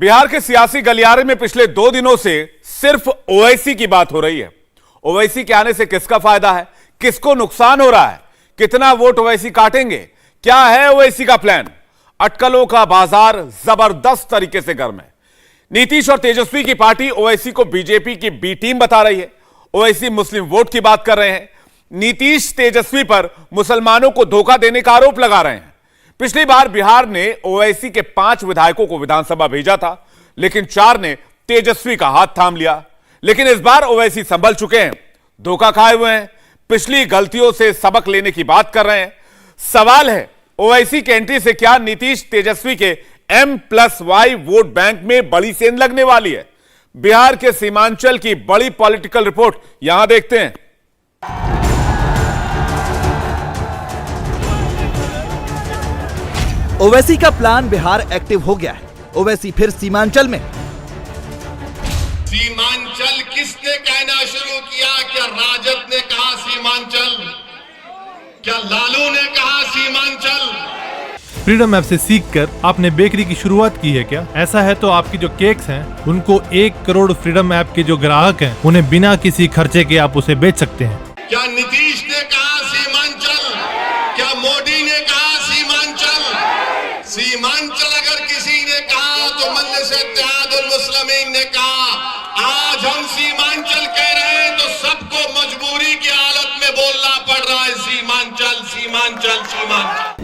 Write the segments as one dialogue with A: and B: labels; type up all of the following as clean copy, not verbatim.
A: बिहार के सियासी गलियारे में पिछले 2 दिनों से सिर्फ ओवैसी की बात हो रही है। ओवैसी के आने से किसका फायदा है, किसको नुकसान हो रहा है, कितना वोट ओवैसी काटेंगे, क्या है ओवैसी का प्लान। अटकलों का बाजार जबरदस्त तरीके से गर्म है। नीतीश और तेजस्वी की पार्टी ओवैसी को बीजेपी की बी टीम बता रही है। ओवैसी मुस्लिम वोट की बात कर रहे हैं। नीतीश तेजस्वी पर मुसलमानों को धोखा देने का आरोप लगा रहे हैं। पिछली बार बिहार ने ओवैसी के 5 विधायकों को विधानसभा भेजा था, लेकिन 4 ने तेजस्वी का हाथ थाम लिया। लेकिन इस बार ओवैसी संभल चुके हैं, धोखा खाए हुए हैं, पिछली गलतियों से सबक लेने की बात कर रहे हैं। सवाल है, ओवैसी की एंट्री से क्या नीतीश तेजस्वी के M+Y वोट बैंक में बड़ी सेंध लगने वाली है। बिहार के सीमांचल की बड़ी पॉलिटिकल रिपोर्ट यहां देखते हैं।
B: ओवैसी का प्लान बिहार एक्टिव हो गया है। ओवैसी फिर सीमांचल में।
C: सीमांचल किसने कहना शुरू किया? क्या राजद ने कहा सीमांचल? क्या लालू ने कहा सीमांचल?
D: फ्रीडम ऐप से सीखकर आपने बेकरी की शुरुआत की है क्या? ऐसा है तो आपकी जो केक्स हैं उनको 1 करोड़ फ्रीडम ऐप के जो ग्राहक हैं उन्हें बिना किसी खर्चे के आप उसे बेच सकते हैं।
C: क्या नीतीश ने कहा सीमांचल? क्या मोदी ने कहा सीमांचल? सीमांचल अगर किसी ने कहा तो मजलिस इत्तेहादुल मुस्लिमीन ने कहा। आज हम सीमांचल कह रहे हैं तो सबको मजबूरी की हालत में बोलना पड़ रहा है सीमांचल सीमांचल सीमांचल।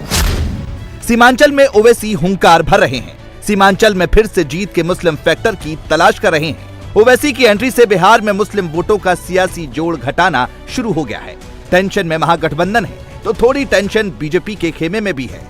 B: सीमांचल में ओवैसी हुंकार भर रहे हैं। सीमांचल में फिर से जीत के मुस्लिम फैक्टर की तलाश कर रहे हैं। ओवैसी की एंट्री से बिहार में मुस्लिम वोटों का सियासी जोड़ घटाना शुरू हो गया है। टेंशन में महागठबंधन है तो थोड़ी टेंशन बीजेपी के खेमे में भी है।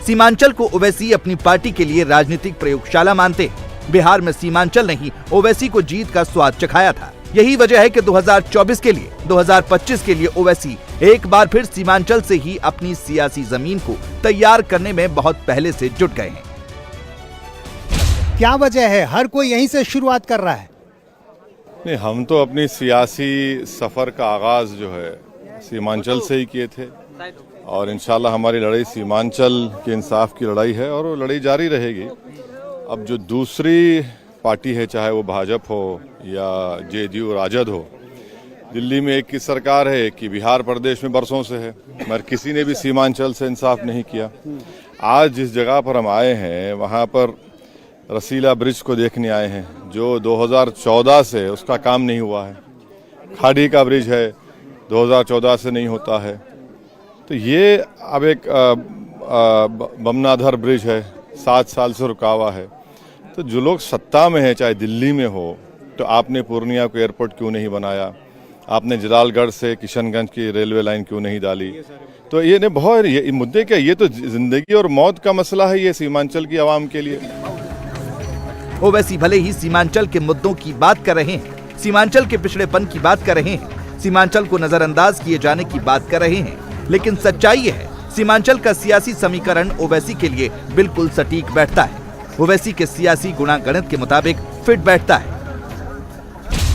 B: सीमांचल को ओवैसी अपनी पार्टी के लिए राजनीतिक प्रयोगशाला मानते हैं। बिहार में सीमांचल ने ही ओवैसी को जीत का स्वाद चखाया था। यही वजह है कि 2024 के लिए 2025 के लिए ओवैसी एक बार फिर सीमांचल से ही अपनी सियासी जमीन को तैयार करने में बहुत पहले से जुट गए हैं।
E: क्या वजह है? हर कोई यहीं से शुरुआत कर रहा है।
F: नहीं, हम तो अपनी सियासी सफर का आगाज जो है सीमांचल से ही किए थे और इंशाल्लाह हमारी लड़ाई सीमांचल के इंसाफ की लड़ाई है और वो लड़ाई जारी रहेगी। अब जो दूसरी पार्टी है, चाहे वो भाजपा हो या जेडीयू राजद हो, दिल्ली में एक की सरकार है कि बिहार प्रदेश में बरसों से है, मगर किसी ने भी सीमांचल से इंसाफ नहीं किया। आज जिस जगह पर हम आए हैं वहाँ पर रसीला ब्रिज को देखने आए हैं जो 2014 से उसका काम नहीं हुआ है। खाड़ी का ब्रिज है, 2014 से नहीं होता है। तो ये अब एक बमनाधर ब्रिज है, 7 साल से रुका हुआ है। तो जो लोग सत्ता में है, चाहे दिल्ली में हो, तो आपने पूर्णिया को एयरपोर्ट क्यों नहीं बनाया? आपने जलालगढ़ से किशनगंज की रेलवे लाइन क्यों नहीं डाली? तो ये बहुत ये मुद्दे क्या, ये तो जिंदगी और मौत का मसला है ये सीमांचल की आवाम के लिए।
B: ओवैसी भले ही सीमांचल के मुद्दों की बात कर रहे हैं, सीमांचल के पिछड़ेपन की बात कर रहे हैं, सीमांचल को नजरअंदाज किए जाने की बात कर रहे हैं, लेकिन सच्चाई ये है सीमांचल का सियासी समीकरण ओवैसी के लिए बिल्कुल सटीक बैठता है। ओवैसी के सियासी गुणागणित के मुताबिक फिट बैठता है।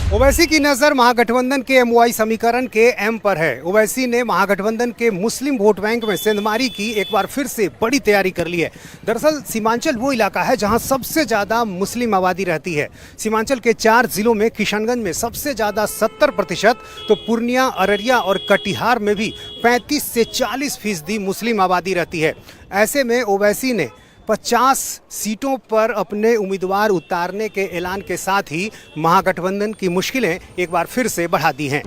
E: ओवैसी की नजर महागठबंधन के MY समीकरण के M पर है। ओवैसी ने महागठबंधन के मुस्लिम वोट बैंक में सेंधमारी की एक बार फिर से बड़ी तैयारी कर ली है। दरअसल सीमांचल वो इलाका है जहां सबसे ज्यादा मुस्लिम आबादी रहती है। सीमांचल के 4 जिलों में किशनगंज में सबसे ज्यादा 70%, तो पूर्णिया, अररिया और कटिहार में भी 35 से 40% मुस्लिम आबादी रहती है। ऐसे में ओवैसी ने 50 सीटों पर अपने उम्मीदवार उतारने के ऐलान के साथ ही महागठबंधन की मुश्किलें एक बार फिर से बढ़ा दी हैं।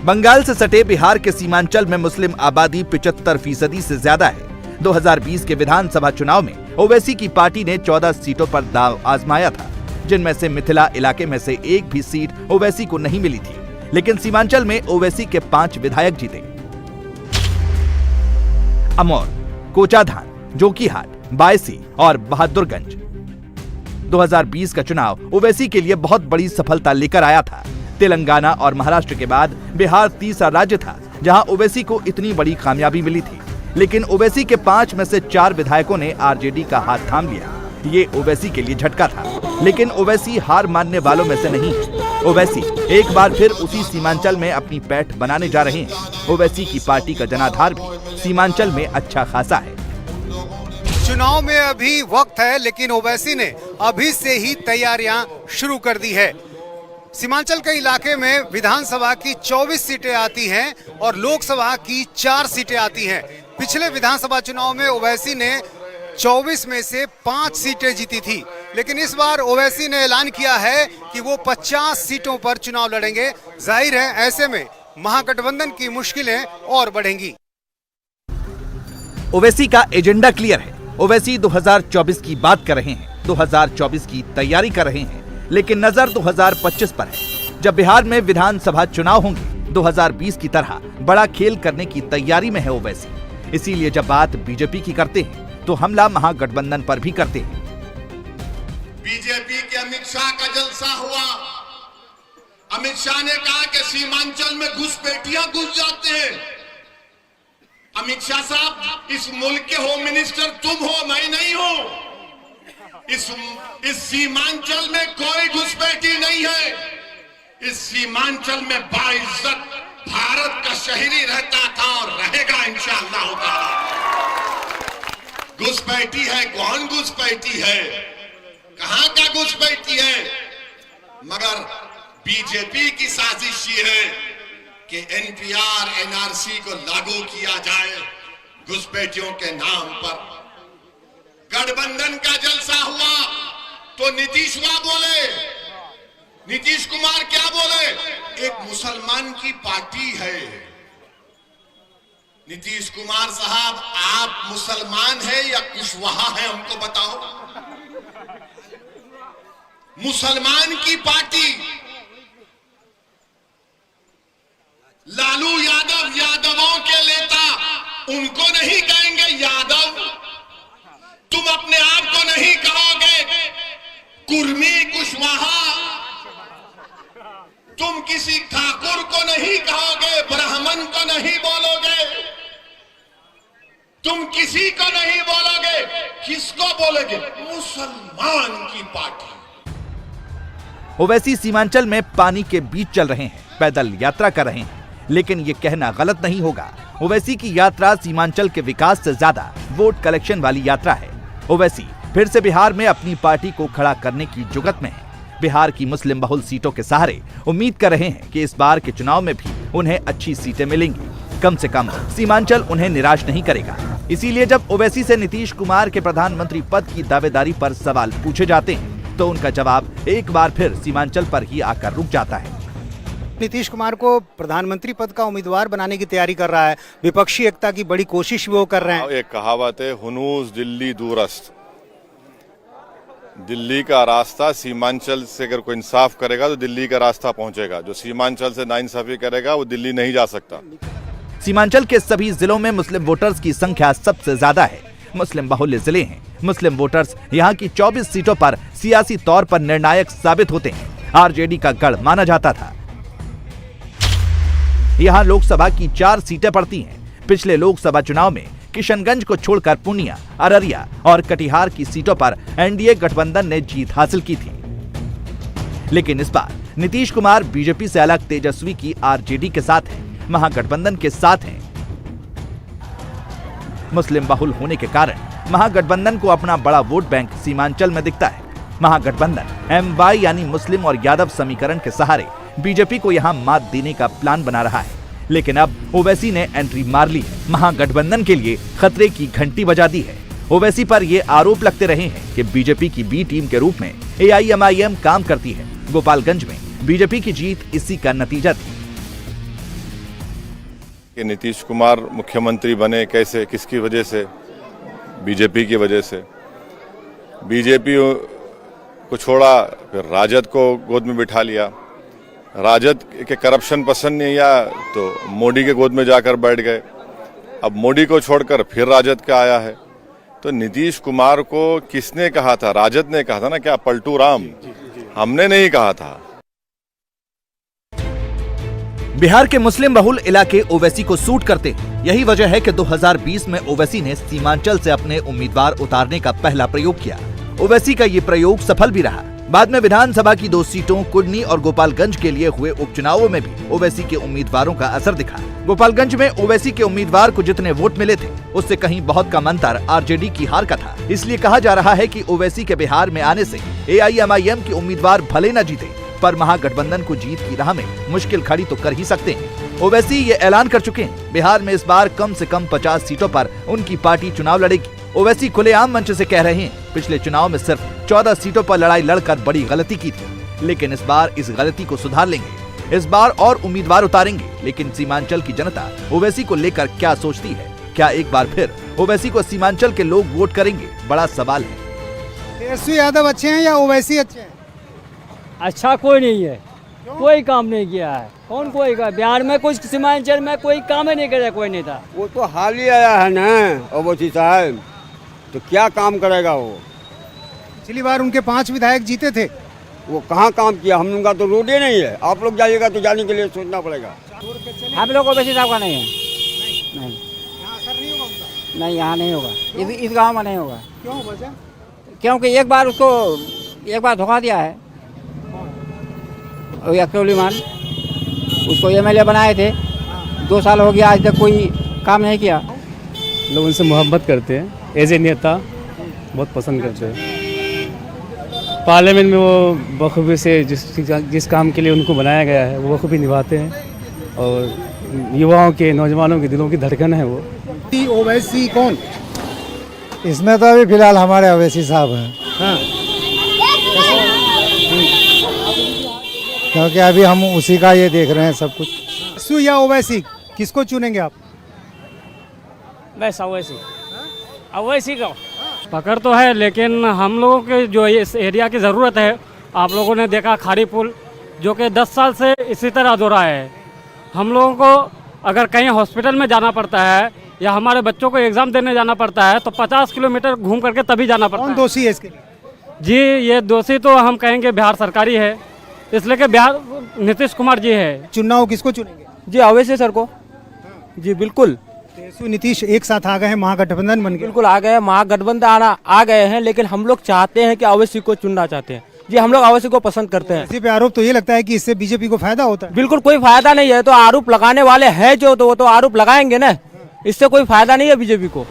B: बंगाल से सटे बिहार के सीमांचल में मुस्लिम आबादी 75% से ज्यादा है। 2020 के विधानसभा चुनाव में ओवैसी की पार्टी ने 14 सीटों पर दांव आजमाया था, जिनमें से मिथिला इलाके में से एक भी सीट ओवैसी को नहीं मिली थी। लेकिन सीमांचल में ओवैसी के 5 विधायक जीते। अमौर, कोचाधान, जोकीहाट, बायसी और बहादुरगंज। 2020 का चुनाव ओवैसी के लिए बहुत बड़ी सफलता लेकर आया था। तेलंगाना और महाराष्ट्र के बाद बिहार तीसरा राज्य था जहां ओवैसी को इतनी बड़ी कामयाबी मिली थी। लेकिन ओवैसी के 5 में से 4 विधायकों ने आरजेडी का हाथ थाम लिया। ये ओवैसी के लिए झटका था, लेकिन ओवैसी हार मानने वालों में से नहीं है। ओवैसी एक बार फिर उसी सीमांचल में अपनी पैठ बनाने जा रहे हैं। ओवैसी की पार्टी का जनाधार भी सीमांचल में अच्छा खासा है।
E: चुनाव में अभी वक्त है, लेकिन ओवैसी ने अभी से ही तैयारियां शुरू कर दी है। सीमांचल के इलाके में विधानसभा की 24 सीटें आती हैं और लोकसभा की 4 सीटें आती हैं। पिछले विधानसभा चुनाव में ओवैसी ने 24 में से 5 सीटें जीती थी, लेकिन इस बार ओवैसी ने ऐलान किया है कि वो 50 सीटों पर चुनाव लड़ेंगे। जाहिर है ऐसे में महागठबंधन की मुश्किलें और बढ़ेंगी।
B: ओवैसी का एजेंडा क्लियर है। ओवैसी 2024 की बात कर रहे हैं, 2024 की तैयारी कर रहे हैं, लेकिन नजर 2025 पर है, जब बिहार में विधानसभा चुनाव होंगे। 2020 की तरह बड़ा खेल करने की तैयारी में है ओवैसी। इसीलिए जब बात बीजेपी की करते हैं तो हमला महागठबंधन पर भी करते हैं।
C: बीजेपी के अमित शाह का जलसा हुआ। अमित शाह ने कहा कि सीमांचल में घुसपैठियां घुस जाते हैं। अमित शाह साहब, इस मुल्क के होम मिनिस्टर तुम हो, मैं नहीं हूं। इस सीमांचल में कोई घुसपैठी नहीं है। इस सीमांचल में बाइज्जत भारत का शहरी रहता था और रहेगा इंशाअल्लाह ताला। घुसपैठी है, कौन घुसपैठी है, कहां का घुसपैठी है? मगर बीजेपी की साजिश ये है कि एनपीआर एनआरसी को लागू किया जाए घुसपैठियों के नाम पर। गठबंधन का जलसा हुआ तो नीतीश बोले, नीतीश कुमार क्या बोले? एक मुसलमान की पार्टी है। नीतीश कुमार साहब, आप मुसलमान हैं या कुशवाहा हैं, हमको बताओ। मुसलमान की पार्टी, लालू यादव यादवों के नेता, उनको नहीं कहेंगे यादव। तुम अपने आप को नहीं कहोगे कुर्मी कुशवाहा। तुम किसी ठाकुर को नहीं कहोगे, ब्राह्मण को नहीं बोलोगे, तुम किसी को नहीं बोलोगे। किसको बोलोगे? मुसलमान की पार्टी।
B: ओवैसी सीमांचल में पानी के बीच चल रहे हैं, पैदल यात्रा कर रहे हैं, लेकिन ये कहना गलत नहीं होगा। ओवैसी की यात्रा सीमांचल के विकास से ज्यादा वोट कलेक्शन वाली यात्रा है। ओवैसी फिर से बिहार में अपनी पार्टी को खड़ा करने की जुगत में है। बिहार की मुस्लिम बहुल सीटों के सहारे उम्मीद कर रहे हैं कि इस बार के चुनाव में भी उन्हें अच्छी सीटें मिलेंगी। कम से कम सीमांचल उन्हें निराश नहीं करेगा। इसीलिए जब ओवैसी से नीतीश कुमार के प्रधानमंत्री पद की दावेदारी पर सवाल पूछे जाते हैं तो उनका जवाब एक बार फिर सीमांचल पर ही आकर रुक जाता है।
E: नीतीश कुमार को प्रधानमंत्री पद का उम्मीदवार बनाने की तैयारी कर रहा है। विपक्षी एकता की बड़ी कोशिश भी वो कर रहे हैं।
F: एक कहावत है, हुनूस दिल्ली दूरस्त। दिल्ली का रास्ता सीमांचल से अगर कोई इंसाफ करेगा तो दिल्ली का रास्ता पहुंचेगा। जो सीमांचल से नाइंसाफी करेगा वो दिल्ली नहीं जा सकता।
B: सीमांचल के सभी जिलों में मुस्लिम वोटर्स की संख्या सबसे ज्यादा है। मुस्लिम बहुल्य जिले हैं। मुस्लिम वोटर्स यहाँ की 24 सीटों पर सियासी तौर पर निर्णायक साबित होते हैं। आरजेडी का गढ़ माना जाता था। यहाँ लोकसभा की 4 सीटें पड़ती हैं। पिछले लोकसभा चुनाव में किशनगंज को छोड़कर पूर्णिया, अररिया और कटिहार की सीटों पर एनडीए गठबंधन ने जीत हासिल की थी। लेकिन इस बार नीतीश कुमार बीजेपी से अलग तेजस्वी की आरजेडी के साथ हैं, महागठबंधन के साथ हैं। मुस्लिम बहुल होने के कारण महागठबंधन को अपना बड़ा वोट बैंक सीमांचल में दिखता है। महागठबंधन एमवाई यानी मुस्लिम और यादव समीकरण के सहारे बीजेपी को यहां मात देने का प्लान बना रहा है। लेकिन अब ओवैसी ने एंट्री मार ली है। महागठबंधन के लिए खतरे की घंटी बजा दी है। ओवैसी पर ये आरोप लगते रहे हैं कि बीजेपी की बी टीम के रूप में एआईएमआईएम काम करती है। गोपालगंज में बीजेपी की जीत इसी का नतीजा थी।
F: कि नीतीश कुमार मुख्यमंत्री बने कैसे, किसकी वजह से? बीजेपी की वजह से। बीजेपी को छोड़ा, फिर राजद को गोद में बिठा लिया। राजद के करप्शन पसंद नहीं आया तो मोदी के गोद में जाकर बैठ गए। अब मोदी को छोड़कर फिर राजद का आया है। तो नीतीश कुमार को किसने कहा था? राजद ने कहा था ना, क्या पलटू राम? हमने नहीं कहा था।
B: बिहार के मुस्लिम बहुल इलाके ओवैसी को सूट करते हैं। यही वजह है कि 2020 में ओवैसी ने सीमांचल से अपने उम्मीदवार उतारने का पहला प्रयोग किया। ओवैसी का ये प्रयोग सफल भी रहा। बाद में विधानसभा की 2 सीटों कुडनी और गोपालगंज के लिए हुए उपचुनावों में भी ओवैसी के उम्मीदवारों का असर दिखा। गोपालगंज में ओवैसी के उम्मीदवार को जितने वोट मिले थे उससे कहीं बहुत कम अंतर आरजेडी की हार का था। इसलिए कहा जा रहा है कि ओवैसी के बिहार में आने से एआईएमआईएम के उम्मीदवार भले न जीते पर महागठबंधन को जीत की राह में मुश्किल खड़ी तो कर ही सकते हैं। ओवैसी ये ऐलान कर चुके हैं बिहार में इस बार कम से कम 50 सीटों पर उनकी पार्टी चुनाव लड़ेगी। ओवैसी खुलेआम मंच से कह रहे हैं पिछले चुनाव में सिर्फ 14 सीटों पर लड़ाई लड़कर बड़ी गलती की थी, लेकिन इस बार इस गलती को सुधार लेंगे। इस बार और उम्मीदवार उतारेंगे, लेकिन सीमांचल की जनता ओवैसी को लेकर क्या सोचती है? क्या एक बार फिर ओवैसी को सीमांचल के लोग वोट करेंगे? बड़ा सवाल है।
E: तेजस्वी यादव अच्छे हैं या ओवैसी अच्छे हैं?
G: अच्छा कोई नहीं है, कोई काम नहीं किया है। कौन कोई का बिहार में कुछ सीमांचल में कोई काम ही नहीं करे कोई नेता।
H: वो तो हाल ही आया है ना ओवैसी साहब, तो क्या काम करेगा वो?
E: पिछली बार उनके 5 विधायक जीते थे।
H: वो कहाँ काम किया? हम लोग का तो रोड ही नहीं है। आप लोग जाइएगा तो जाने के लिए सोचना पड़ेगा।
G: हम लोग ओवैसी साहब का नहीं है। नहीं,
E: यहाँ असर नहीं होगा उनका?
G: नहीं यहाँ नहीं होगा, इस गांव में नहीं होगा।
E: क्यों वजह?
G: क्योंकि एक बार धोखा दिया है अक्रोली मान, उसको एमएलए बनाए थे, 2 साल हो गया आज तक कोई काम नहीं किया।
I: लोग उनसे मोहब्बत करते हैं, एज ए नेता बहुत पसंद करते हैं। पार्लियामेंट में वो बखूबी से जिस काम के लिए उनको बनाया गया है वो बखूबी निभाते हैं और युवाओं के नौजवानों के दिलों की धड़कन है वो।
E: ओवैसी कौन?
J: इसमें तो अभी फिलहाल हमारे ओवैसी साहब हैं।
E: हाँ।
J: क्योंकि अभी हम उसी का ये देख रहे हैं सब कुछ।
E: तेजस्वी या ओवैसी किसको चुनेंगे आप?
G: बस अवैसी का पकड़ तो है, लेकिन हम लोगों के जो इस एरिया की ज़रूरत है, आप लोगों ने देखा खाड़ी पुल जो कि 10 साल से इसी तरह अधूरा है। हम लोगों को अगर कहीं हॉस्पिटल में जाना पड़ता है या हमारे बच्चों को एग्ज़ाम देने जाना पड़ता है तो 50 किलोमीटर घूम करके तभी जाना पड़ता है।
E: कौन दोषी है इसके लिए?
G: जी ये दोषी तो हम कहेंगे बिहार सरकारी है, इसलिए कि बिहार नीतीश कुमार जी है।
E: चुनाव किसको चुनेंगे?
I: जी ओवैसी सर को। जी बिल्कुल,
E: तेजस्वी नीतीश एक साथ आ गए हैं, महागठबंधन बन गया।
I: बिल्कुल आ गए, महागठबंधन आ गए हैं, लेकिन हम लोग चाहते हैं कि ओवैसी को चुनना चाहते हैं। जी हम लोग ओवैसी को पसंद करते हैं।
E: इसी पे आरोप तो ये लगता है कि इससे बीजेपी को फायदा होता है।
I: बिल्कुल कोई फायदा नहीं है, तो आरोप लगाने वाले हैं जो, तो वो तो आरोप लगाएंगे ना, इससे कोई फायदा नहीं है बीजेपी को।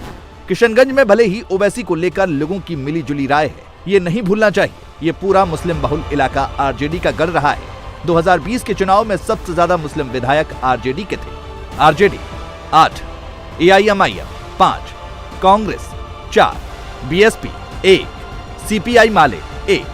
B: किशनगंज में भले ही ओवैसी को लेकर लोगों की मिली जुली राय है, ये नहीं भूलना चाहिए ये पूरा मुस्लिम बहुल इलाका आरजेडी का गढ़ रहा है। 2020 के चुनाव में सबसे ज्यादा मुस्लिम विधायक आरजेडी के थे। आरजेडी 8, एआईएमआईएम 5, कांग्रेस 4, बीएसपी 1, सीपीआई माले 1।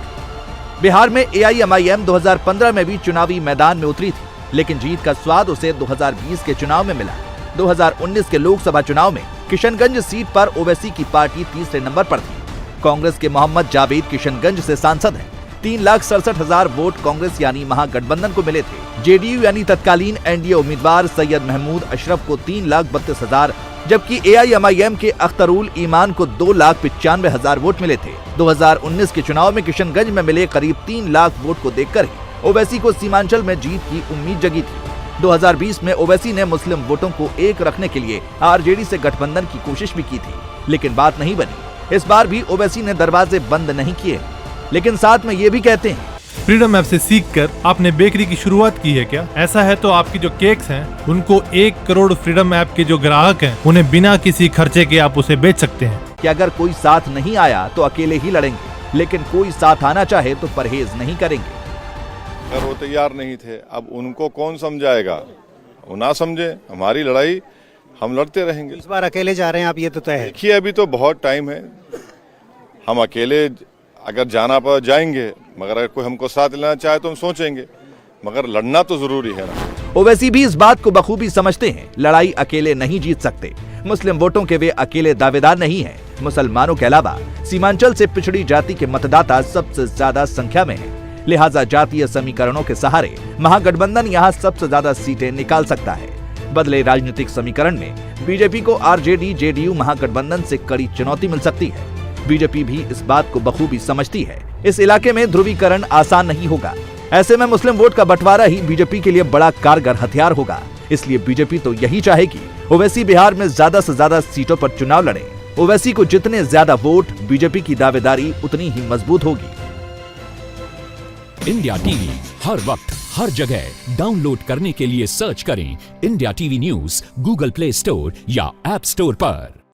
B: बिहार में एआईएमआईएम 2015 में भी चुनावी मैदान में उतरी थी, लेकिन जीत का स्वाद उसे 2020 के चुनाव में मिला। 2019 के लोकसभा चुनाव में किशनगंज सीट पर ओवैसी की पार्टी तीसरे नंबर पर थी। कांग्रेस के मोहम्मद जावेद किशनगंज से सांसद हैं। 3,67,000 वोट कांग्रेस यानी महागठबंधन को मिले थे। जेडीयू यानी तत्कालीन एनडीए उम्मीदवार सैयद महमूद अशरफ को 3,32,000, जबकि एआईएमआईएम के अख्तरुल ईमान को 2,95,000 वोट मिले थे। 2019 के चुनाव में किशनगंज में मिले करीब 3 लाख वोट को देखकर ही ओवैसी को सीमांचल में जीत की उम्मीद जगी थी। 2020 में ओवैसी ने मुस्लिम वोटों को एक रखने के लिए आरजेडी से गठबंधन की कोशिश भी की थी, लेकिन बात नहीं बनी। इस बार भी ओवैसी ने दरवाजे बंद नहीं किए, लेकिन साथ में ये भी कहते हैं
D: फ्रीडम ऐप से सीखकर आपने बेकरी की शुरुआत की है क्या? ऐसा है तो आपकी जो केक्स हैं उनको 1 करोड़ फ्रीडम ऐप के जो ग्राहक हैं उन्हें बिना किसी खर्चे के आप उसे बेच सकते हैं।
B: कि अगर कोई साथ नहीं आया तो अकेले ही लड़ेंगे, लेकिन कोई साथ आना चाहे तो परहेज नहीं करेंगे।
F: अगर वो तैयार नहीं थे, अब उनको कौन समझाएगा? वो ना समझे, हमारी लड़ाई हम लड़ते रहेंगे।
E: इस बार अकेले जा रहे हैं आप, ये तो तय है।
F: देखिए अभी तो बहुत टाइम है, हम अकेले अगर जाना पर जाएंगे, मगर अगर कोई हमको साथ लेना चाहे तो हम सोचेंगे, मगर लड़ना तो जरूरी है ना।
B: ओवैसी भी इस बात को बखूबी समझते हैं, लड़ाई अकेले नहीं जीत सकते। मुस्लिम वोटों के वे अकेले दावेदार नहीं हैं। मुसलमानों के अलावा सीमांचल से पिछड़ी जाति के मतदाता सबसे ज्यादा संख्या में हैं। लिहाजा जातीय समीकरणों के सहारे महागठबंधन यहाँ सबसे ज्यादा सीटें निकाल सकता है। बदले राजनीतिक समीकरण में बीजेपी को आरजेडी जेडीयू महागठबंधन से कड़ी चुनौती मिल सकती है। बीजेपी भी इस बात को बखूबी समझती है। इस इलाके में ध्रुवीकरण आसान नहीं होगा। ऐसे में मुस्लिम वोट का बंटवारा ही बीजेपी के लिए बड़ा कारगर हथियार होगा। इसलिए बीजेपी तो यही चाहेगी ओवैसी बिहार में ज्यादा से ज्यादा सीटों पर चुनाव लड़े। ओवैसी को जितने ज्यादा वोट, बीजेपी की दावेदारी उतनी ही मजबूत होगी।
K: इंडिया टीवी हर वक्त हर जगह डाउनलोड करने के लिए सर्च करें India TV news Google play store या ऐप स्टोर पर।